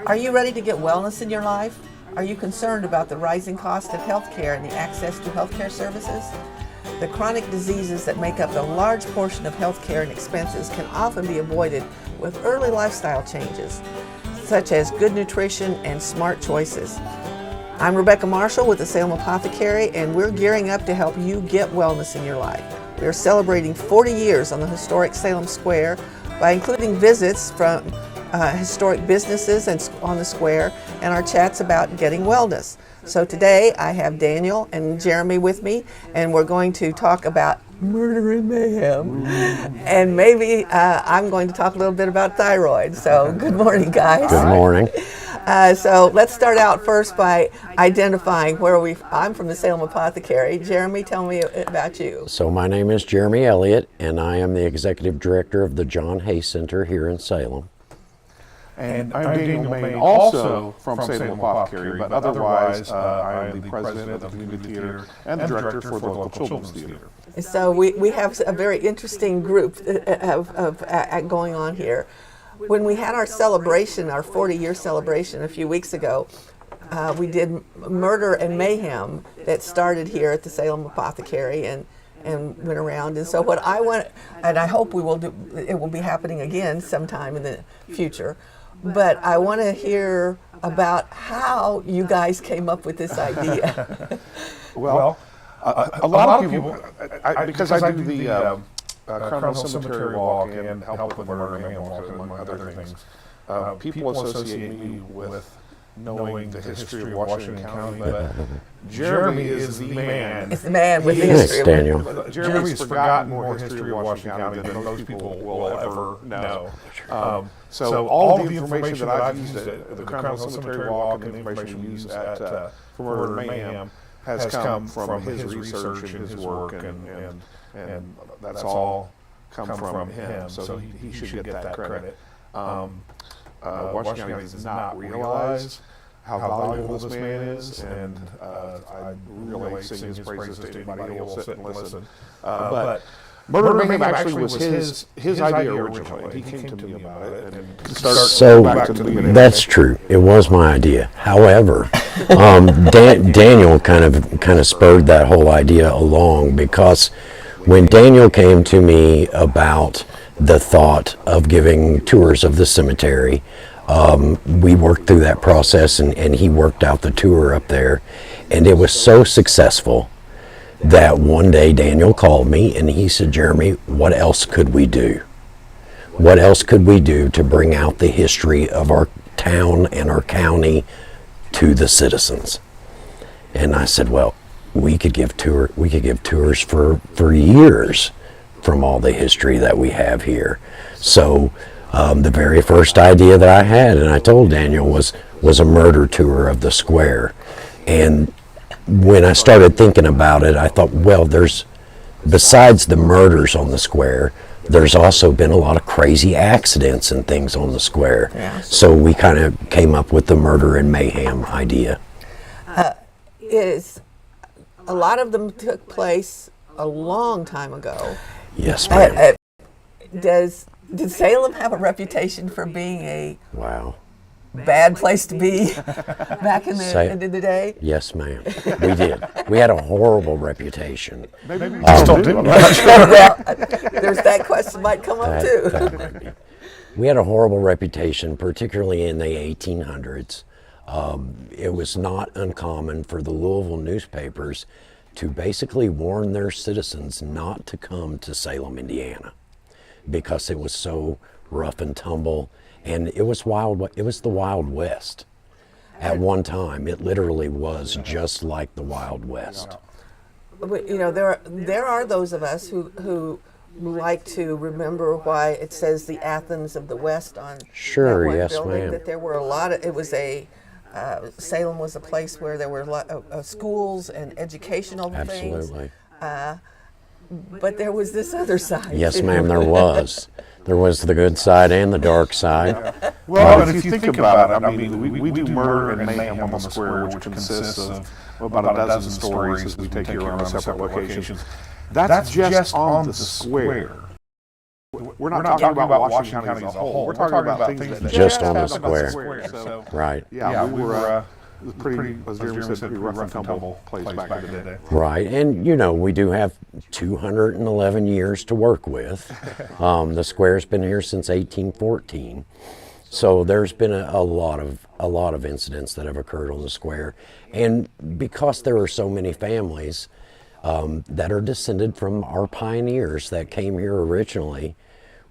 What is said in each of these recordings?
Are you ready to get wellness in your life? Are you concerned about the rising cost of healthcare and the access to healthcare services? The chronic diseases that make up a large portion of healthcare and expenses can often be avoided with early lifestyle changes, such as good nutrition and smart choices. I'm Rebecca Marshall with the Salem Apothecary, and we're gearing up to help you get wellness in your life. We are celebrating 40 years on the historic Salem Square by including visits from historic businesses and on the square and our chats about getting wellness. So today I have Daniel and Jeremy with me, and we're going to talk about murder and mayhem. And maybe I'm going to talk a little bit about thyroid. So good morning, guys. Good morning. So let's start out first by identifying I'm from the Salem Apothecary. Jeremy, tell me about you. So my name is Jeremy Elliott, and I am the Executive Director of the John Hay Center here in Salem. And I'm Daniel Main, also from Salem Apothecary, but otherwise I am the president of the Community Theater and the director for the local Children's Theater. So we have a very interesting group of going on here. When we had our celebration, our 40-year celebration a few weeks ago, we did Murder and Mayhem that started here at the Salem Apothecary and went around. And so what I want, and I hope we will do, it will be happening again sometime in the future, but I want to hear about how you guys came up with this idea. Well, a lot of people, because I do the Crown Cemetery Walk and help with the Murder and Mayhem Walk, among other things, people associate me with knowing the history of Washington County, but Jeremy is the man. It's the man with the history. Daniel. Jeremy's forgotten more history of Washington County than most people will ever know. So all the information that I've used at the Crown Cemetery Walk and the information we use at for Murder and Mayhem has come from his research and his work, and that's all come from him. So he should get that credit. Washington County does not realize how valuable this man is, and I really sing his praises to anybody who will sit and listen. But Murder and Mayhem actually was his idea originally. He came to me about it. And That's true. It was my idea. However, Daniel kind of spurred that whole idea along, because when Daniel came to me about the thought of giving tours of the cemetery, we worked through that process, and he worked out the tour up there, and it was so successful that one day Daniel called me and he said, Jeremy, what else could we do? What else could we do to bring out the history of our town and our county to the citizens? And I said, well, we could give tours for years from all the history that we have here. So the very first idea that I had, and I told Daniel, was a murder tour of the square. And when I started thinking about it, I thought, well, besides the murders on the square, there's also been a lot of crazy accidents and things on the square. Yeah. So we kind of came up with the Murder and Mayhem idea. A lot of them took place a long time ago. Yes, ma'am. Did Salem have a reputation for being a bad place to be back in the day? Yes, ma'am. We did. We had a horrible reputation. Maybe still do. Well, there's that question might come up too. That might be. We had a horrible reputation, particularly in the 1800s. It was not uncommon for the Louisville newspapers to basically warn their citizens not to come to Salem, Indiana, because it was so rough and tumble, and it was wild. It was the Wild West. At one time, it literally was just like the Wild West. You know, there are those of us who like to remember why it says the Athens of the West on sure, that one yes, building. ma'am. That there were a lot of. It was Salem was a place where there were a lot of schools and educational things. Absolutely. But there was this other side. Yes, ma'am, there was. There was the good side and the dark side. Well, if you think about it, I mean, we do Murder and Mayhem on the Square, which consists of about a dozen stories as we take you around separate locations. That's just on the square. we're not talking about Washington County as a whole. We're talking about things that Just on the happened square. So, Right. yeah, we were pretty, as Jeremy said, pretty rough and tumble place back in the day. Right, and we do have 211 years to work with. The square's been here since 1814, so there's been a lot of incidents that have occurred on the square, and because there are so many families that are descended from our pioneers that came here originally,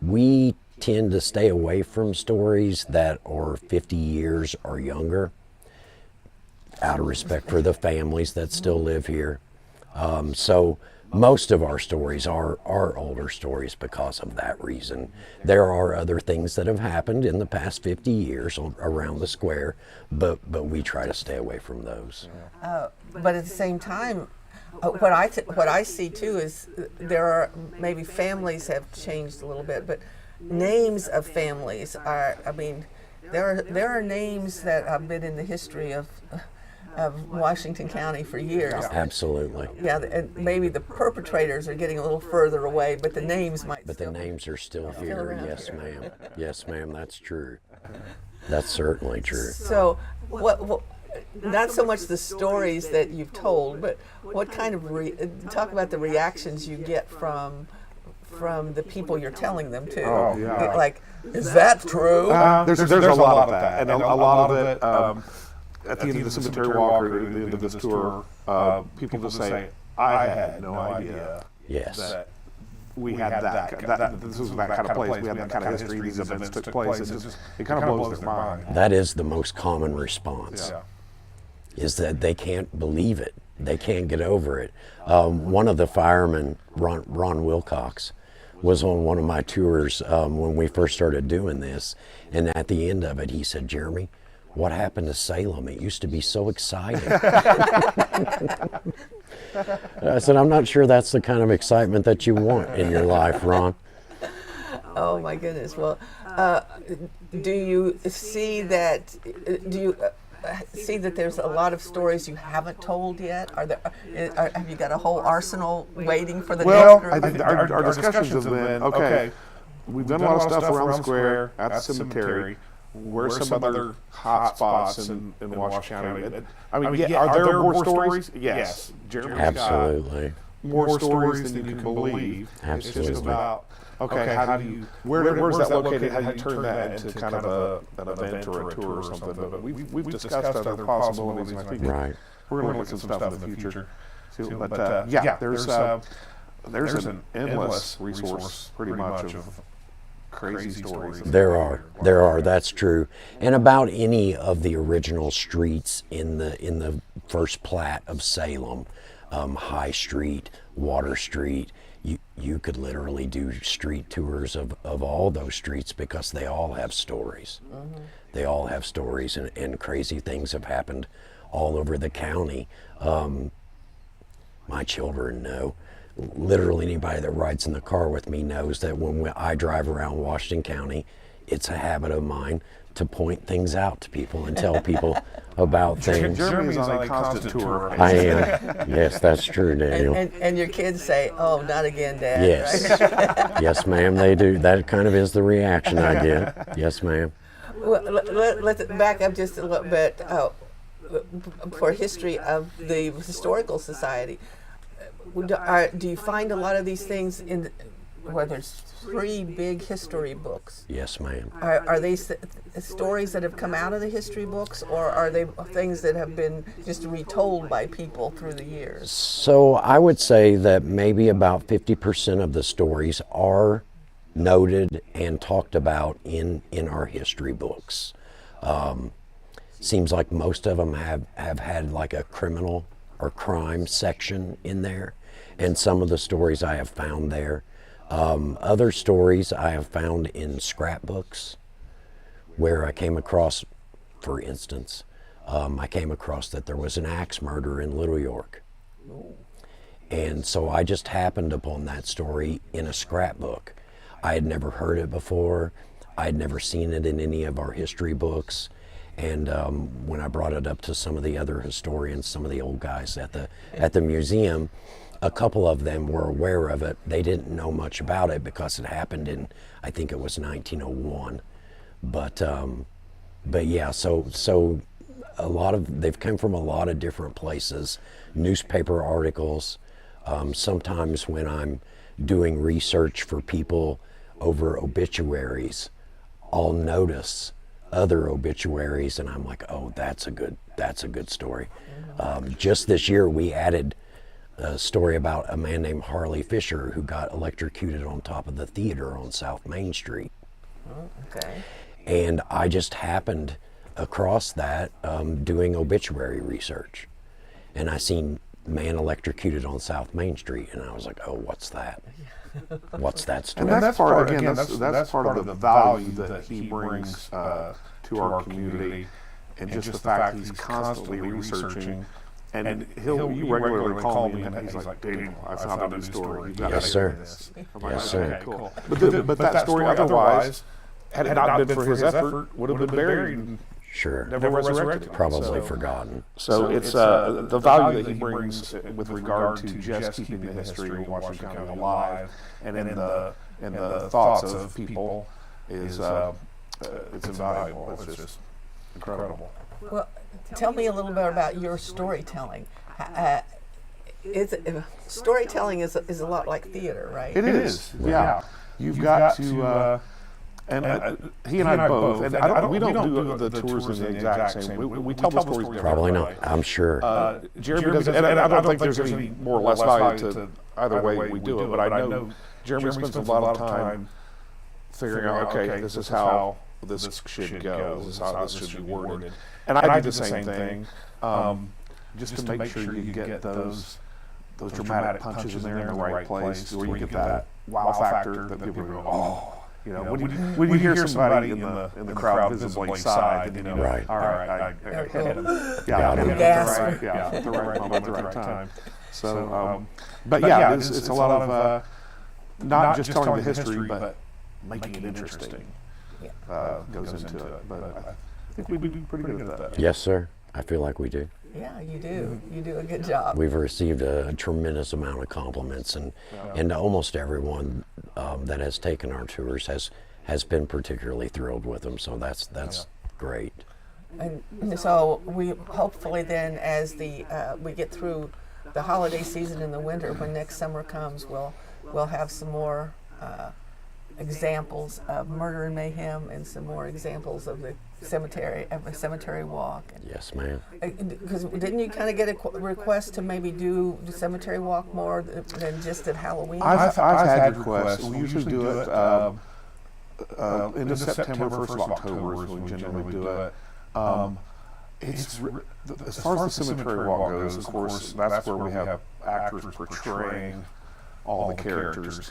we tend to stay away from stories that are 50 years or younger, out of respect for the families that still live here. So most of our stories are older stories because of that reason. There are other things that have happened in the past 50 years around the square, but we try to stay away from those. But at the same time, what I see too is there are maybe families have changed a little bit, but names of families are. I mean, there are names that have been in the history of Washington County for years. Absolutely. Yeah, and maybe the perpetrators are getting a little further away, but the names might. But the names are still here. around. Yes, ma'am. Yes, ma'am. That's true. That's certainly true. So, what not so much the stories that you've told, but what kind of talk about the reactions you get from the people you're telling them to. Oh, yeah. Like, is that true? There's a lot of that, and a lot of it. At the end of the cemetery walk or at the end of this tour, people will say, "I had no idea Yes. that we had that this was that kind of place. We had that kind of history. These events took place. It kind of blows their mind." That is the most common response. Yeah. Is that they can't believe it. They can't get over it. One of the firemen, Ron Wilcox, was on one of my tours when we first started doing this, and at the end of it, he said, "Jeremy, what happened to Salem? It used to be so exciting." I said, "I'm not sure that's the kind of excitement that you want in your life, Ron." Oh my goodness. Well, do you see that? See that there's a lot of stories you haven't told yet? Have you got a whole arsenal waiting for the Well, next group? our discussions have been, okay, we've done a lot of stuff around the square, at the cemetery. Where's some other hot spots in Washington County? I mean, are there more stories? Yes. Jeremy's Absolutely. got more stories than you can believe. It's Absolutely. just about, okay, how do you, where's that located? How do you turn that into kind of an event or a tour or something? But we've discussed other possibilities, and I think Right. we're going to look at some stuff in the future. But yeah, there's an endless resource, pretty much, of crazy stories. There are. That's true. And about any of the original streets in the first plat of Salem, High Street, Water Street, you could literally do street tours of all those streets because they all have stories. Mm-hmm. They all have stories, and crazy things have happened all over the county. My children know. Literally anybody that rides in the car with me knows that when I drive around Washington County, it's a habit of mine to point things out to people and tell people about things. Jeremy's on a constant tour. I am. Yes, that's true, Daniel. And your kids say, "Oh, not again, Dad." Yes. Right? Yes, ma'am, they do. That kind of is the reaction I get. Yes, ma'am. Well, let's back up just a little bit for history of the Historical Society. Do you find a lot of these things where there's 3 big history books? Yes, ma'am. Are these stories that have come out of the history books, or are they things that have been just retold by people through the years? So I would say that maybe about 50% of the stories are noted and talked about in our history books. Seems like most of them have had like a criminal or crime section in there, and some of the stories I have found there. Other stories I have found in scrapbooks, where I came across, for instance, I came across that there was an axe murder in Little York. And so I just happened upon that story in a scrapbook. I had never heard it before. I had never seen it in any of our history books. And when I brought it up to some of the other historians, some of the old guys at the museum, a couple of them were aware of it. They didn't know much about it because it happened in, I think it was 1901. But yeah, so a lot of, they've come from a lot of different places, newspaper articles. Sometimes when I'm doing research for people over obituaries, I'll notice other obituaries and I'm like, oh, that's a good story. Just this year we added a story about a man named Harley Fisher who got electrocuted on top of the theater on South Main Street. Oh, okay. And I just happened across that doing obituary research. And I seen man electrocuted on South Main Street, and I was like, oh, what's that? What's that story? And that's part, again, that's part of the value that he brings to our community, and just the fact he's constantly researching. And you regularly call me and he's like, Daniel, I found a new story. You've got Yes, to sir. hear this. I'm like, Yes, sir. okay, cool. But that story otherwise, had it not been for his effort, would have been buried and Sure. never resurrected. Probably forgotten. So it's the value that he brings with regard to just keeping the history of Washington County alive and in the thoughts of people is it's invaluable. It's just incredible. Well, tell me a little bit about your storytelling. Storytelling is a lot like theater, right? It is, yeah. You've got to, and he and I both, and we don't do the tours in the exact same way. We tell the stories differently. Probably not, I'm sure. Jeremy does, and I don't think there's any more or less value to either way we do it, but I know Jeremy spends a lot of time figuring out, okay, this is how this should go, this is how this should be worded. And I do the same thing, just to make sure you get those dramatic punches in there in the right place, where you get that wow factor that people go, oh. You know, when you hear somebody in the crowd visibly sigh, then you know, Right. all right, I hit him. Got him. At the right moment, at the right time. So, but yeah, it's a lot of not just telling the history, but making it interesting goes into it. But I think we do pretty good at that. Yes, sir. I feel like we do. Yeah, you do. You do a good job. We've received a tremendous amount of compliments, and almost everyone that has taken our tours has been particularly thrilled with them. So that's great. And so we hopefully then, as we get through the holiday season in the winter, when next summer comes, we'll have some more examples of Murder and Mayhem and some more examples of the cemetery walk. Yes, ma'am. Because didn't you kind of get a request to maybe do the cemetery walk more than just at Halloween? I've had requests. We usually do it end of September, 1st of October is when we generally do it. It's as far as the cemetery walk goes, of course, that's where we have actors portraying all the characters.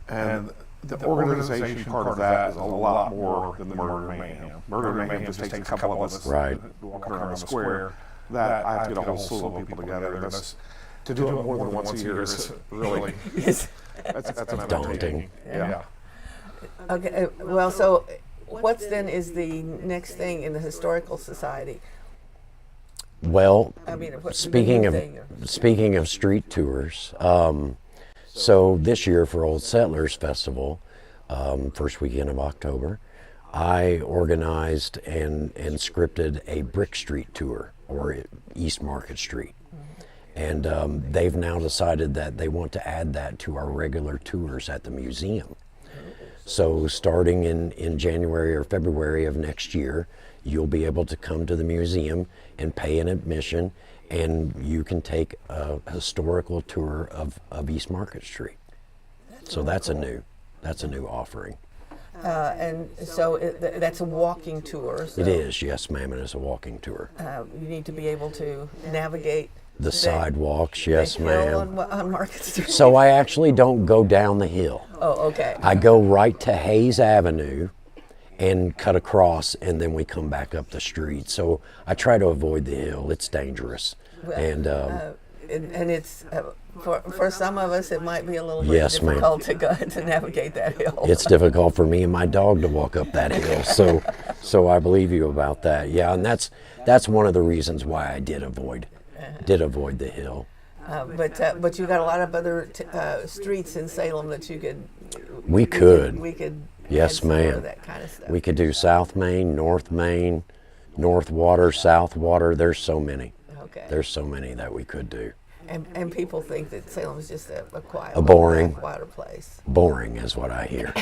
And the organization part of that is a lot more than the Murder and Mayhem. Murder and Mayhem just takes a couple of us walking around the square. That I have to get a whole slew of people together. To do it more than once a year is really that's an daunting. Yeah. Okay. Well, so what then is the next thing in the Historical Society? Well, I mean, speaking of street tours, so this year for Old Settlers Festival, first weekend of October, I organized and scripted a Brick Street tour, or East Market Street. And they've now decided that they want to add that to our regular tours at the museum. So starting in January or February of next year, you'll be able to come to the museum and pay an admission, and you can take a historical tour of East Market Street. So that's a new offering. And so that's a walking tour. So It is, yes, ma'am. It is a walking tour. you need to be able to navigate The sidewalks, yes, the hill ma'am. on Market Street. So I actually don't go down the hill. Oh, okay. I go right to Hayes Avenue and cut across, and then we come back up the street. So I try to avoid the hill. It's dangerous. Well, And and it's for some of us, it might be a little bit Yes, ma'am. difficult to navigate that hill. it's difficult for me and my dog to walk up that hill. So I believe you about that. Yeah, and that's one of the reasons why I did avoid the hill. But you got a lot of other streets in Salem that you could. We could. We could. Yes, add some more of ma'am. that kind of stuff. We could do South Main, North Water, South Water. There's so many. Okay. There's so many that we could do. And people think that Salem is just a quiet, A boring. water place. Boring is what I hear.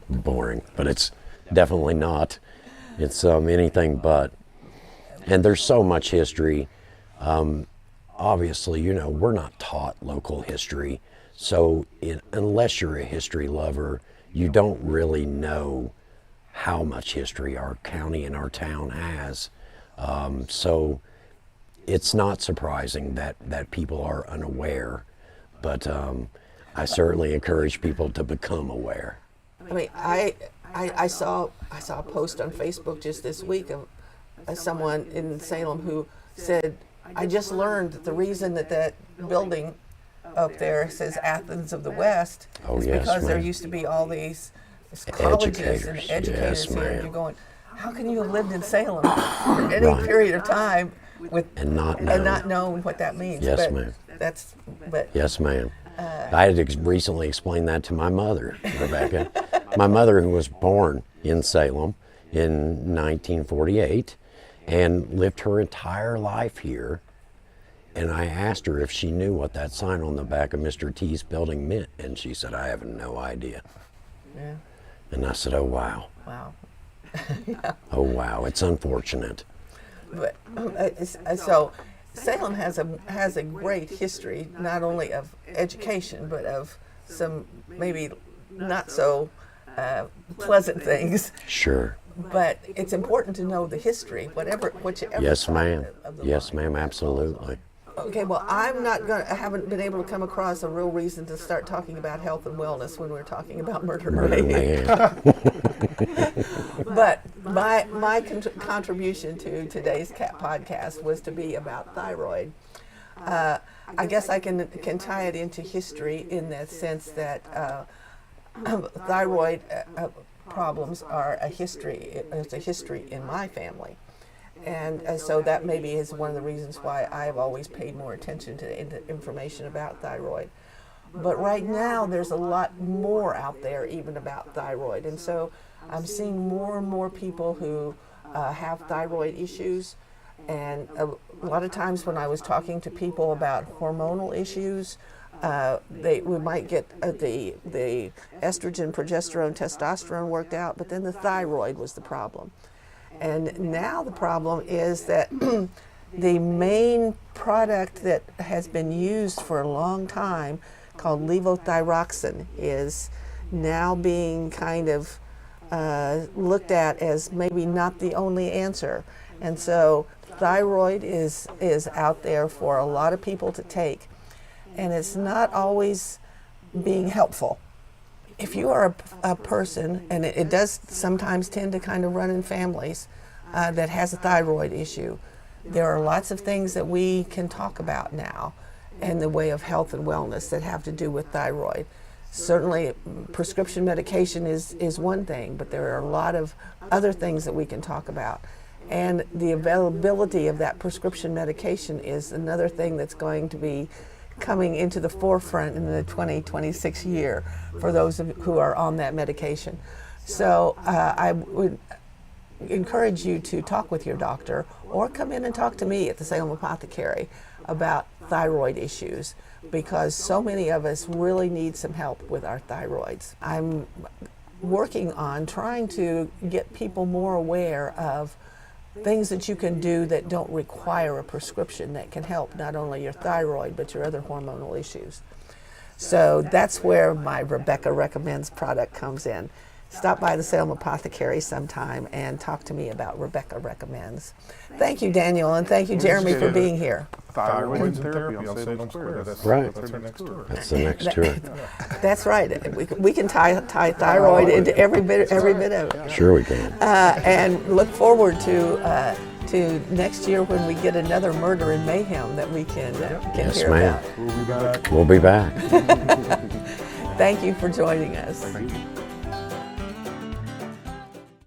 Boring, but it's definitely not. It's anything but. And there's so much history. Obviously, we're not taught local history. So unless you're a history lover, you don't really know how much history our county and our town has. So it's not surprising that people are unaware, but I certainly encourage people to become aware. I mean, I saw a post on Facebook just this week of someone in Salem who said, I just learned that the reason that building up there says Athens of the West is yes, because there ma'am. used to be all these colleges and Educators. educators Yes, here. And ma'am. you're going, how can you have lived in Salem for any Right. period of time And not knowing what that means? Yes, but ma'am. But Yes, ma'am. I had recently explained that to my mother, Rebecca. My mother, who was born in Salem in 1948 and lived her entire life here. And I asked her if she knew what that sign on the back of Mr. T's building meant. And she said, I have no idea. Yeah. And I said, oh, wow. Wow. Oh, wow. It's unfortunate. But so Salem has a great history, not only of education, but of some maybe not so pleasant things. Sure. But it's important to know the history, whichever. Yes, side ma'am. of the Yes, line. ma'am. Absolutely. Okay, well, I haven't been able to come across a real reason to start talking about health and wellness when we're talking about murder and Murder mayhem. man. But my contribution to today's podcast was to be about thyroid. I guess I can tie it into history in the sense that thyroid problems are a history. It's a history in my family. And so that maybe is one of the reasons why I've always paid more attention to the information about thyroid. But right now, there's a lot more out there even about thyroid. And so I'm seeing more and more people who have thyroid issues. And a lot of times when I was talking to people about hormonal issues, we might get the estrogen, progesterone, testosterone worked out, but then the thyroid was the problem. And now the problem is that the main product that has been used for a long time, called levothyroxine, is now being kind of looked at as maybe not the only answer. And so thyroid is out there for a lot of people to take, and it's not always being helpful. If you are a person, and it does sometimes tend to kind of run in families that has a thyroid issue, there are lots of things that we can talk about now in the way of health and wellness that have to do with thyroid. Certainly prescription medication is one thing, but there are a lot of other things that we can talk about. And the availability of that prescription medication is another thing that's going to be coming into the forefront in the 2026 year for those who are on that medication. So I would encourage you to talk with your doctor or come in and talk to me at the Salem Apothecary about thyroid issues, because so many of us really need some help with our thyroids. I'm working on trying to get people more aware of things that you can do that don't require a prescription that can help not only your thyroid but your other hormonal issues. So that's where my Rebecca Recommends product comes in. Stop by the Salem Apothecary sometime and talk to me about Rebecca Recommends. Thank you, Daniel, and thank you, Jeremy, for being here. Thyroid and therapy on Salem Square. That's Right. That's our next tour. That's the next tour. That's right. We can tie thyroid into every bit of it. Sure we can. And look forward to next year when we get another Murder and Mayhem that we can Yes, hear ma'am. about. We'll be back. We'll be back. Thank you for joining us. Thank you.